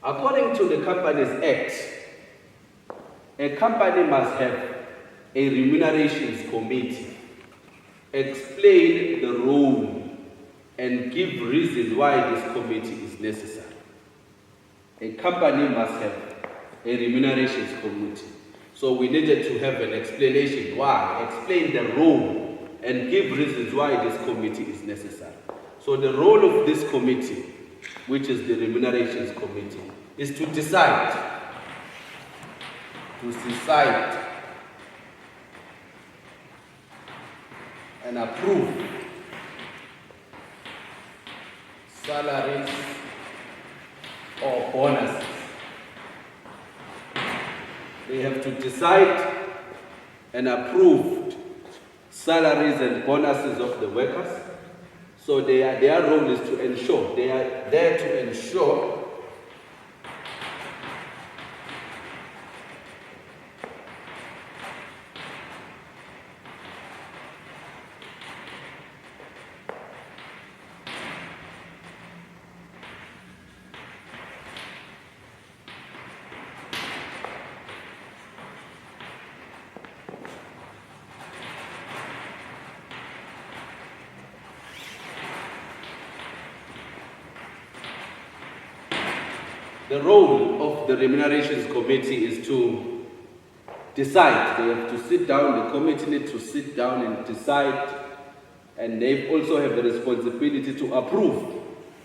According to the Companies Act, a company must have a remunerations committee, explain the role and give reasons why this committee is necessary. A company must have a remunerations committee. So we needed to have an explanation why, explain the role and give reasons why this committee is necessary. So the role of this committee, which is the remunerations committee, is to decide and approve salaries or bonuses. They have to decide and approve salaries and bonuses of the workers. So their role is to ensure, they are there to ensure the role of the remunerations committee is to decide. They have to sit down, the committee needs to sit down and decide, and they also have the responsibility to approve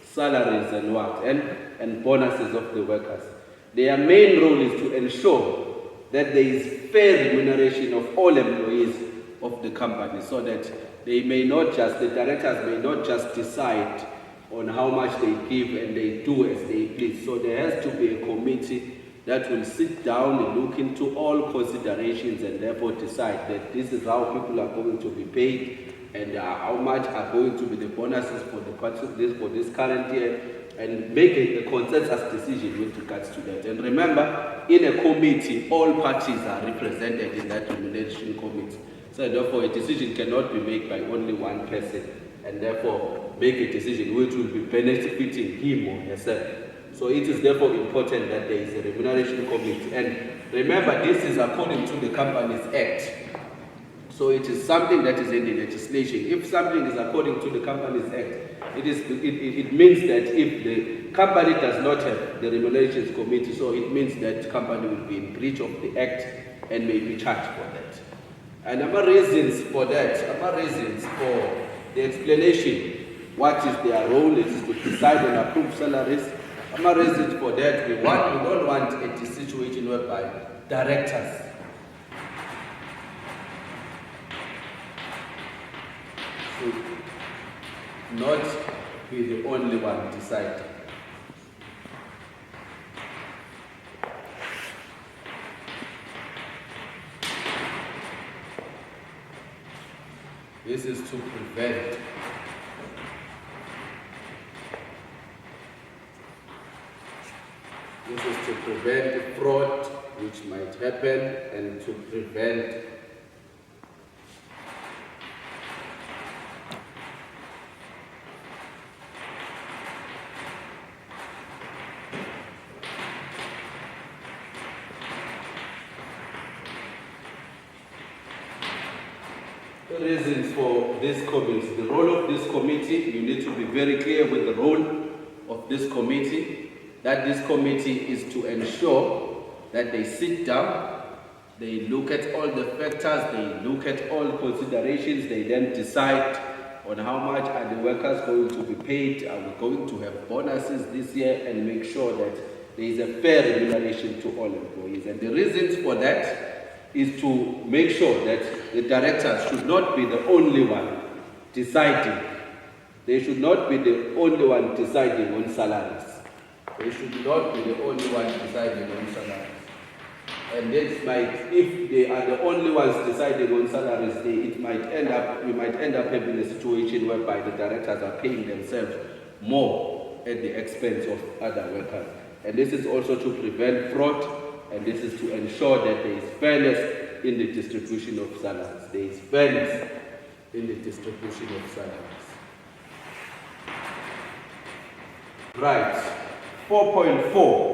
salaries and bonuses of the workers. Their main role is to ensure that there is fair remuneration of all employees of the company, so that the directors may not just decide on how much they give and they do as they please. So there has to be a committee that will sit down and look into all considerations and therefore decide that this is how people are going to be paid and how much are going to be the bonuses for this current year, and make a consensus decision with regards to that. And remember, in a committee, all parties are represented in that remuneration committee. So therefore, a decision cannot be made by only one person, and therefore make a decision which will be benefiting him or herself. So it is therefore important that there is a remuneration committee. And remember, this is according to the Companies Act. So it is something that is in the legislation. If something is according to the Companies Act, it means that if the company does not have the remunerations committee, so it means that the company will be in breach of the Act and may be charged for that. And our reasons for that, our reasons for the explanation, what is their role, is to decide and approve salaries. Our reasons for that, we don't want a situation whereby directors should not be the only one deciding. This is to prevent fraud which might happen, and to prevent the reasons for this committee. The role of this committee, you need to be very clear with the role of this committee, that this committee is to ensure that they sit down, they look at all the factors, they look at all considerations, they then decide on how much are the workers going to be paid, are we going to have bonuses this year, and make sure that there is a fair remuneration to all employees. And the reasons for that is to make sure that the directors should not be the only one deciding. They should not be the only one deciding on salaries. They should not be the only one deciding on salaries. And that might, if they are the only ones deciding on salaries, we might end up having a situation whereby the directors are paying themselves more at the expense of other workers. And this is also to prevent fraud, and this is to ensure that there is fairness in the distribution of salaries. There is fairness in the distribution of salaries. Right. 4.4.